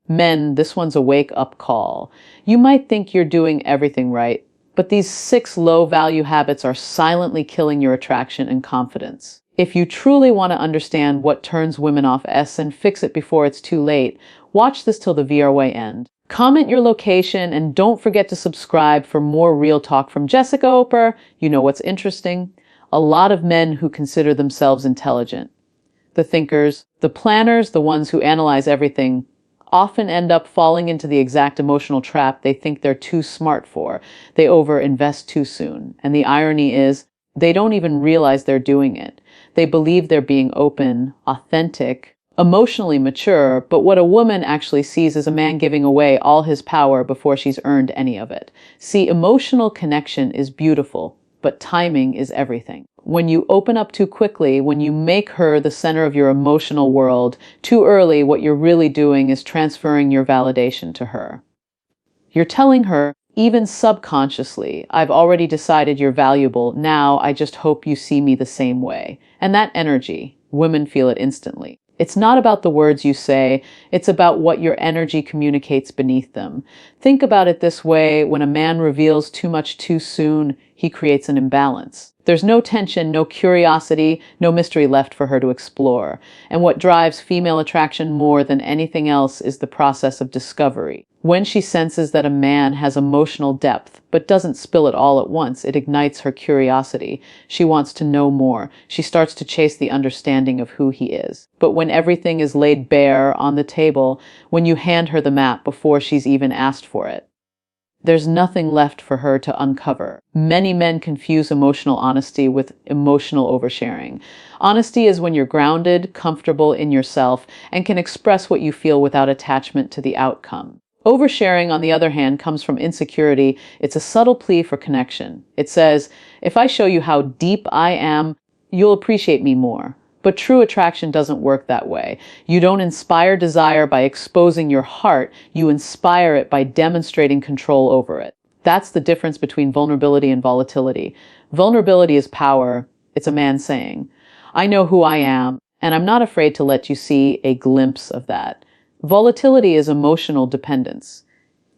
Men, this one's a wake-up call. You might think you're doing everything right, but these 6 low-value habits are silently killing your attraction and confidence. If you truly want to understand what turns women off and fix it before it's too late, watch this till the VRWay end. Comment your location and don't forget to subscribe for more real talk from Jessica Oper. You know what's interesting? A lot of men who consider themselves intelligent, the thinkers, the planners, the ones who analyze everything, often end up falling into the exact emotional trap they think they're too smart for. They overinvest too soon. And the irony is, they don't even realize they're doing it. They believe they're being open, authentic, emotionally mature, but what a woman actually sees is a man giving away all his power before she's earned any of it. See, emotional connection is beautiful, but timing is everything. When you open up too quickly, when you make her the center of your emotional world too early, what you're really doing is transferring your validation to her. You're telling her, even subconsciously, I've already decided you're valuable. Now I just hope you see me the same way. And that energy, women feel it instantly. It's not about the words you say, it's about what your energy communicates beneath them. Think about it this way, when a man reveals too much too soon, he creates an imbalance. There's no tension, no curiosity, no mystery left for her to explore. And what drives female attraction more than anything else is the process of discovery. When she senses that a man has emotional depth, but doesn't spill it all at once, it ignites her curiosity. She wants to know more. She starts to chase the understanding of who he is. But when everything is laid bare on the table, when you hand her the map before she's even asked for it, there's nothing left for her to uncover. Many men confuse emotional honesty with emotional oversharing. Honesty is when you're grounded, comfortable in yourself, and can express what you feel without attachment to the outcome. Oversharing, on the other hand, comes from insecurity. It's a subtle plea for connection. It says, if I show you how deep I am, you'll appreciate me more. But true attraction doesn't work that way. You don't inspire desire by exposing your heart. You inspire it by demonstrating control over it. That's the difference between vulnerability and volatility. Vulnerability is power. It's a man saying, I know who I am, and I'm not afraid to let you see a glimpse of that. Volatility is emotional dependence.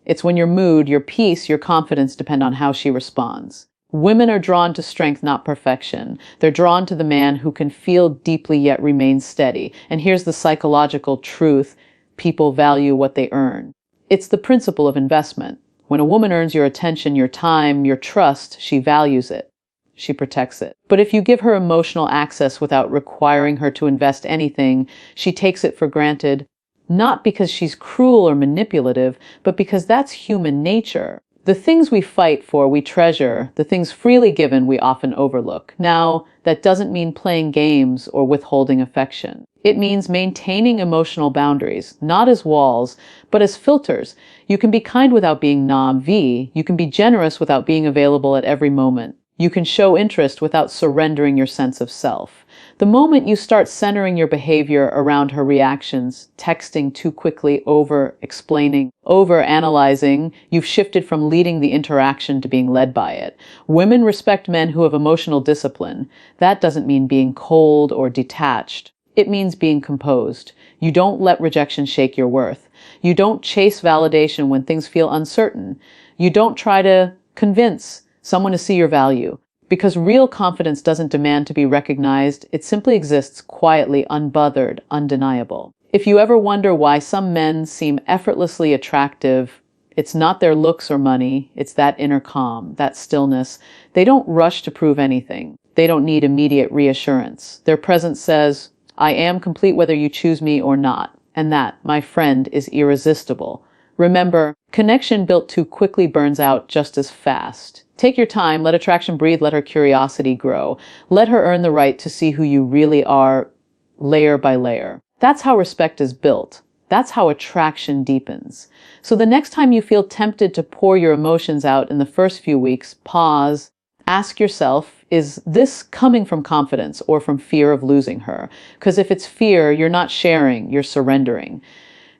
It's when your mood, your peace, your confidence depend on how she responds. Women are drawn to strength, not perfection. They're drawn to the man who can feel deeply yet remain steady. And here's the psychological truth. People value what they earn. It's the principle of investment. When a woman earns your attention, your time, your trust, she values it. She protects it. But if you give her emotional access without requiring her to invest anything, she takes it for granted. Not because she's cruel or manipulative, but because that's human nature. The things we fight for, we treasure. The things freely given, we often overlook. Now, that doesn't mean playing games or withholding affection. It means maintaining emotional boundaries, not as walls, but as filters. You can be kind without being naive. You can be generous without being available at every moment. You can show interest without surrendering your sense of self. The moment you start centering your behavior around her reactions, texting too quickly, over-explaining, over-analyzing, you've shifted from leading the interaction to being led by it. Women respect men who have emotional discipline. That doesn't mean being cold or detached. It means being composed. You don't let rejection shake your worth. You don't chase validation when things feel uncertain. You don't try to convince someone to see your value. Because real confidence doesn't demand to be recognized, it simply exists quietly, unbothered, undeniable. If you ever wonder why some men seem effortlessly attractive, it's not their looks or money, it's that inner calm, that stillness. They don't rush to prove anything. They don't need immediate reassurance. Their presence says, I am complete whether you choose me or not. And that, my friend, is irresistible. Remember, connection built too quickly burns out just as fast. Take your time, let attraction breathe, let her curiosity grow. Let her earn the right to see who you really are, layer by layer. That's how respect is built. That's how attraction deepens. So the next time you feel tempted to pour your emotions out in the first few weeks, pause, ask yourself, is this coming from confidence or from fear of losing her? Because if it's fear, you're not sharing, you're surrendering.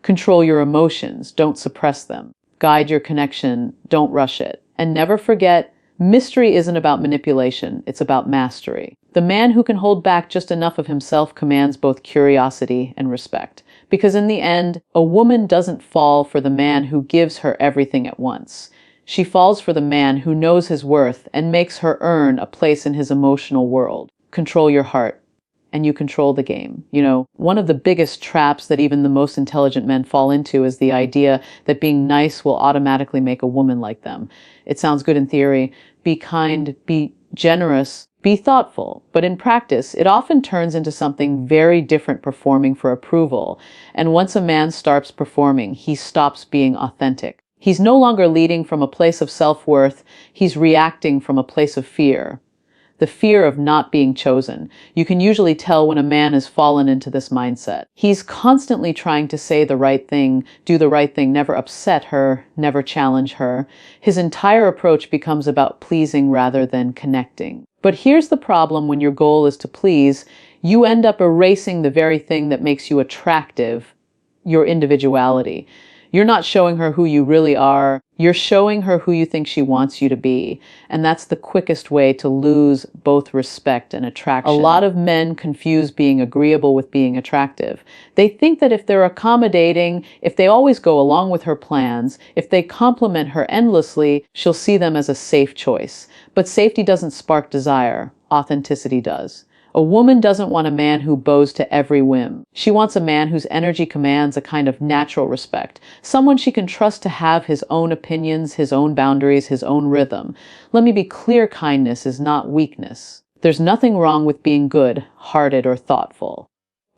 Control your emotions, don't suppress them. Guide your connection, don't rush it. And never forget, Mystery isn't about manipulation, it's about mastery. The man who can hold back just enough of himself commands both curiosity and respect. Because in the end, a woman doesn't fall for the man who gives her everything at once. She falls for the man who knows his worth and makes her earn a place in his emotional world. Control your heart, and you control the game. One of the biggest traps that even the most intelligent men fall into is the idea that being nice will automatically make a woman like them. It sounds good in theory. Be kind, be generous, be thoughtful. But in practice, it often turns into something very different: performing for approval. And once a man starts performing, he stops being authentic. He's no longer leading from a place of self-worth. He's reacting from a place of fear. The fear of not being chosen. You can usually tell when a man has fallen into this mindset. He's constantly trying to say the right thing, do the right thing, never upset her, never challenge her. His entire approach becomes about pleasing rather than connecting. But here's the problem: when your goal is to please, you end up erasing the very thing that makes you attractive, your individuality. You're not showing her who you really are. You're showing her who you think she wants you to be. And that's the quickest way to lose both respect and attraction. A lot of men confuse being agreeable with being attractive. They think that if they're accommodating, if they always go along with her plans, if they compliment her endlessly, she'll see them as a safe choice. But safety doesn't spark desire. Authenticity does. A woman doesn't want a man who bows to every whim. She wants a man whose energy commands a kind of natural respect, someone she can trust to have his own opinions, his own boundaries, his own rhythm. Let me be clear: kindness is not weakness. There's nothing wrong with being good-hearted or thoughtful.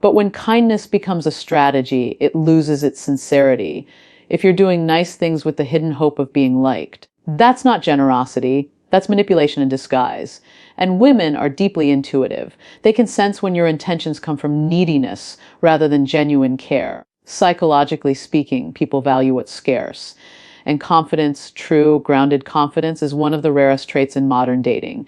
But when kindness becomes a strategy, it loses its sincerity. If you're doing nice things with the hidden hope of being liked, that's not generosity. That's manipulation in disguise. And women are deeply intuitive. They can sense when your intentions come from neediness rather than genuine care. Psychologically speaking, people value what's scarce. And confidence, true, grounded confidence, is one of the rarest traits in modern dating.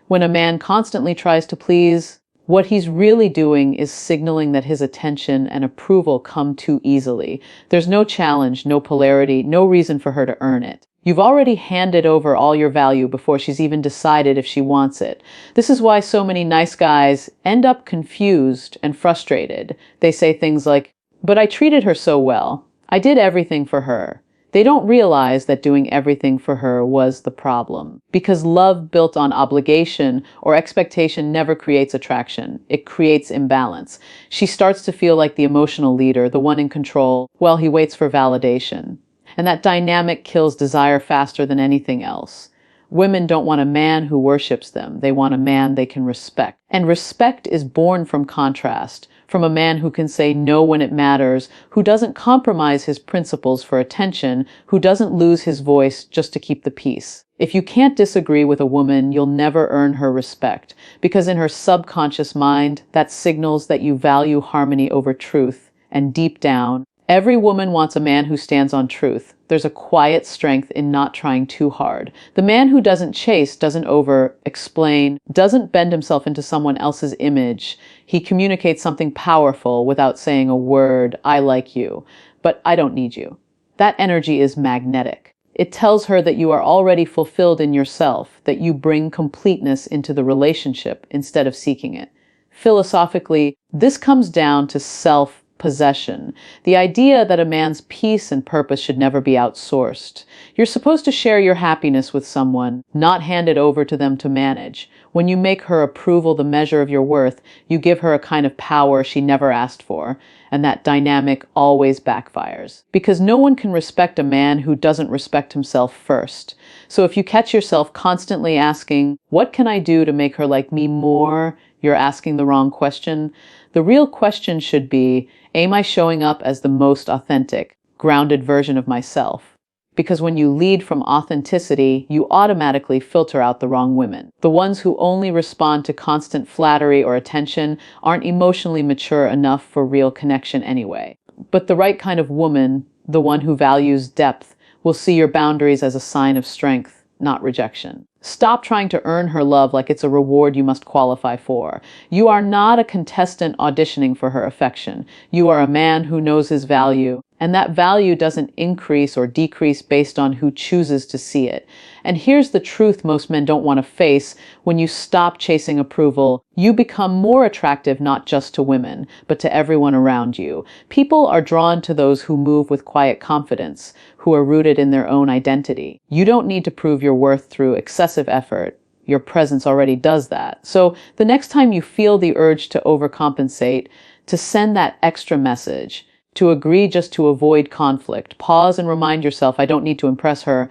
When a man constantly tries to please, what he's really doing is signaling that his attention and approval come too easily. There's no challenge, no polarity, no reason for her to earn it. You've already handed over all your value before she's even decided if she wants it. This is why so many nice guys end up confused and frustrated. They say things like, "But I treated her so well. I did everything for her." They don't realize that doing everything for her was the problem. Because love built on obligation or expectation never creates attraction. It creates imbalance. She starts to feel like the emotional leader, the one in control, while he waits for validation. And that dynamic kills desire faster than anything else. Women don't want a man who worships them. They want a man they can respect. And respect is born from contrast, from a man who can say no when it matters, who doesn't compromise his principles for attention, who doesn't lose his voice just to keep the peace. If you can't disagree with a woman, you'll never earn her respect, because in her subconscious mind, that signals that you value harmony over truth. And deep down, every woman wants a man who stands on truth. There's a quiet strength in not trying too hard. The man who doesn't chase, doesn't over-explain, doesn't bend himself into someone else's image. He communicates something powerful without saying a word: "I like you, but I don't need you." That energy is magnetic. It tells her that you are already fulfilled in yourself, that you bring completeness into the relationship instead of seeking it. Philosophically, this comes down to self-possession, the idea that a man's peace and purpose should never be outsourced. You're supposed to share your happiness with someone, not hand it over to them to manage. When you make her approval the measure of your worth, you give her a kind of power she never asked for, and that dynamic always backfires. Because no one can respect a man who doesn't respect himself first. So if you catch yourself constantly asking, "What can I do to make her like me more?" you're asking the wrong question. The real question should be, am I showing up as the most authentic, grounded version of myself? Because when you lead from authenticity, you automatically filter out the wrong women. The ones who only respond to constant flattery or attention aren't emotionally mature enough for real connection anyway. But the right kind of woman, the one who values depth, will see your boundaries as a sign of strength, not rejection. Stop trying to earn her love like it's a reward you must qualify for. You are not a contestant auditioning for her affection. You are a man who knows his value, And that value doesn't increase or decrease based on who chooses to see it. And here's the truth most men don't want to face. When you stop chasing approval, you become more attractive not just to women, but to everyone around you. People are drawn to those who move with quiet confidence, who are rooted in their own identity. You don't need to prove your worth through excessive effort. Your presence already does that. So the next time you feel the urge to overcompensate, to send that extra message, to agree just to avoid conflict, pause and remind yourself, I don't need to impress her.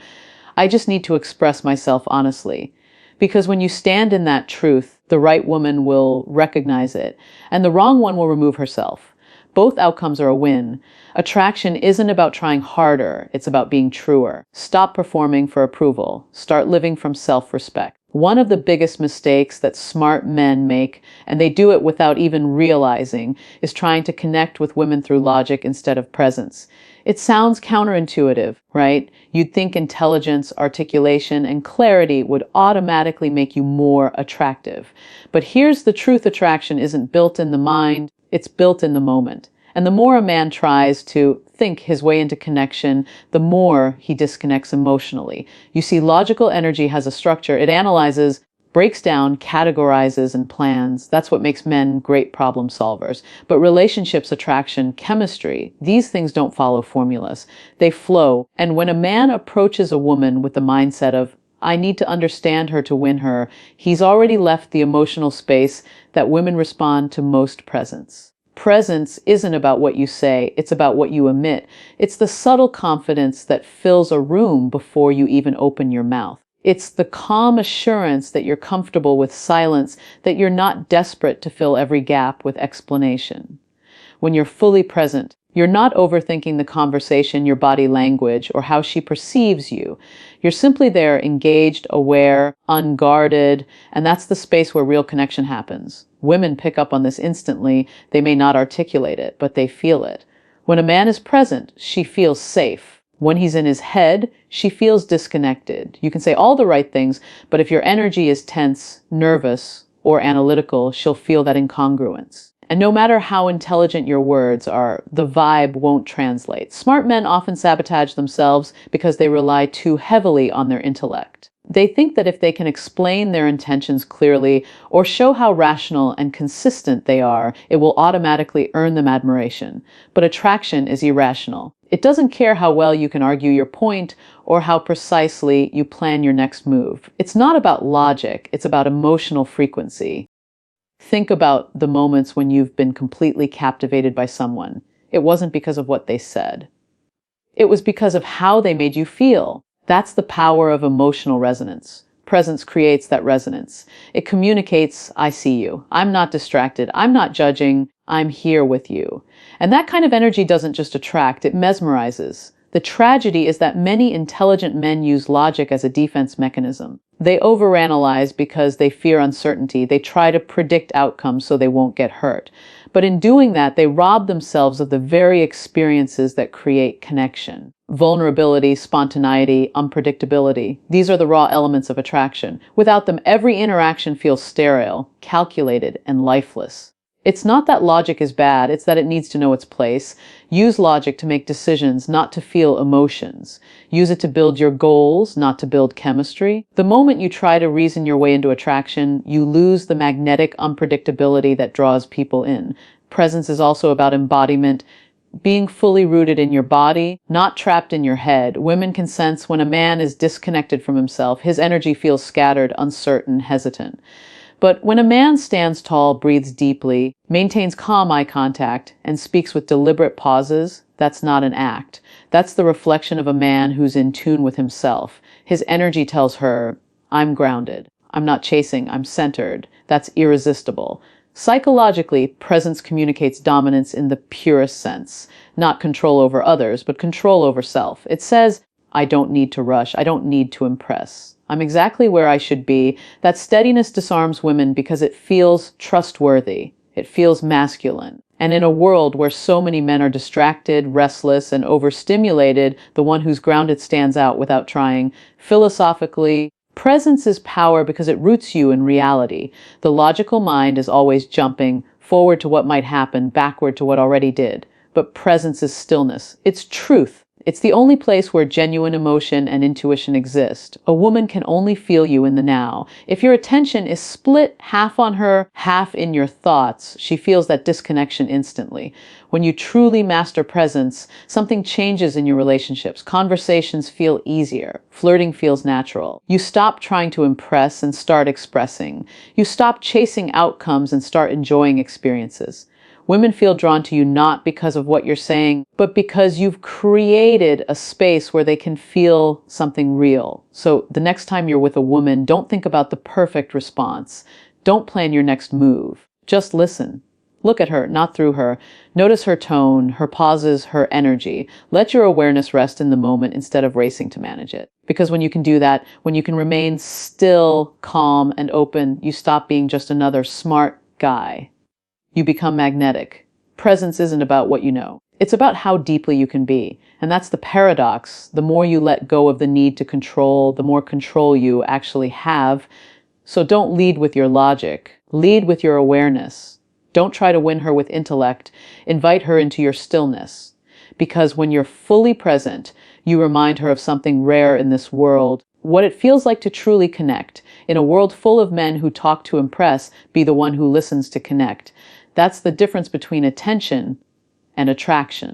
I just need to express myself honestly. Because when you stand in that truth, the right woman will recognize it, and the wrong one will remove herself. Both outcomes are a win. Attraction isn't about trying harder, it's about being truer. Stop performing for approval. Start living from self-respect. One of the biggest mistakes that smart men make, and they do it without even realizing, is trying to connect with women through logic instead of presence. It sounds counterintuitive, right? You'd think intelligence, articulation, and clarity would automatically make you more attractive. But here's the truth: attraction isn't built in the mind, it's built in the moment. And the more a man tries to think his way into connection, the more he disconnects emotionally. You see, logical energy has a structure. It analyzes, breaks down, categorizes, and plans. That's what makes men great problem solvers. But relationships, attraction, chemistry, these things don't follow formulas. They flow. And when a man approaches a woman with the mindset of, I need to understand her to win her, he's already left the emotional space that women respond to most presence. Presence isn't about what you say, it's about what you emit. It's the subtle confidence that fills a room before you even open your mouth. It's the calm assurance that you're comfortable with silence, that you're not desperate to fill every gap with explanation. When you're fully present, you're not overthinking the conversation, your body language, or how she perceives you. You're simply there, engaged, aware, unguarded, and that's the space where real connection happens. Women pick up on this instantly. They may not articulate it, but they feel it. When a man is present, she feels safe. When he's in his head, she feels disconnected. You can say all the right things, but if your energy is tense, nervous, or analytical, she'll feel that incongruence. And no matter how intelligent your words are, the vibe won't translate. Smart men often sabotage themselves because they rely too heavily on their intellect. They think that if they can explain their intentions clearly or show how rational and consistent they are, it will automatically earn them admiration. But attraction is irrational. It doesn't care how well you can argue your point or how precisely you plan your next move. It's not about logic, it's about emotional frequency. Think about the moments when you've been completely captivated by someone. It wasn't because of what they said. It was because of how they made you feel. That's the power of emotional resonance. Presence creates that resonance. It communicates, I see you. I'm not distracted. I'm not judging. I'm here with you. And that kind of energy doesn't just attract, it mesmerizes. The tragedy is that many intelligent men use logic as a defense mechanism. They overanalyze because they fear uncertainty. They try to predict outcomes so they won't get hurt. But in doing that, they rob themselves of the very experiences that create connection. Vulnerability, spontaneity, unpredictability. These are the raw elements of attraction. Without them, every interaction feels sterile, calculated, and lifeless. It's not that logic is bad, it's that it needs to know its place. Use logic to make decisions, not to feel emotions. Use it to build your goals, not to build chemistry. The moment you try to reason your way into attraction, you lose the magnetic unpredictability that draws people in. Presence is also about embodiment, being fully rooted in your body, not trapped in your head. Women can sense when a man is disconnected from himself. His energy feels scattered, uncertain, hesitant. But when a man stands tall, breathes deeply, maintains calm eye contact, and speaks with deliberate pauses, that's not an act. That's the reflection of a man who's in tune with himself. His energy tells her, I'm grounded. I'm not chasing. I'm centered. That's irresistible. Psychologically, presence communicates dominance in the purest sense. Not control over others, but control over self. It says, I don't need to rush. I don't need to impress. I'm exactly where I should be. That steadiness disarms women because it feels trustworthy. It feels masculine. And in a world where so many men are distracted, restless, and overstimulated, the one who's grounded stands out without trying. Philosophically, presence is power because it roots you in reality. The logical mind is always jumping forward to what might happen, backward to what already did. but presence is stillness. It's truth. It's the only place where genuine emotion and intuition exist. A woman can only feel you in the now. If your attention is split half on her, half in your thoughts, she feels that disconnection instantly. When you truly master presence, something changes in your relationships. Conversations feel easier. Flirting feels natural. You stop trying to impress and start expressing. You stop chasing outcomes and start enjoying experiences. Women feel drawn to you not because of what you're saying, but because you've created a space where they can feel something real. So the next time you're with a woman, don't think about the perfect response. Don't plan your next move. Just listen. Look at her, not through her. Notice her tone, her pauses, her energy. Let your awareness rest in the moment instead of racing to manage it. Because when you can do that, when you can remain still, calm, and open, you stop being just another smart guy. You become magnetic. Presence isn't about what you know. It's about how deeply you can be. And that's the paradox. The more you let go of the need to control, the more control you actually have. So don't lead with your logic. Lead with your awareness. Don't try to win her with intellect. Invite her into your stillness. Because when you're fully present, you remind her of something rare in this world. What it feels like to truly connect. In a world full of men who talk to impress, be the one who listens to connect. That's the difference between attention and attraction.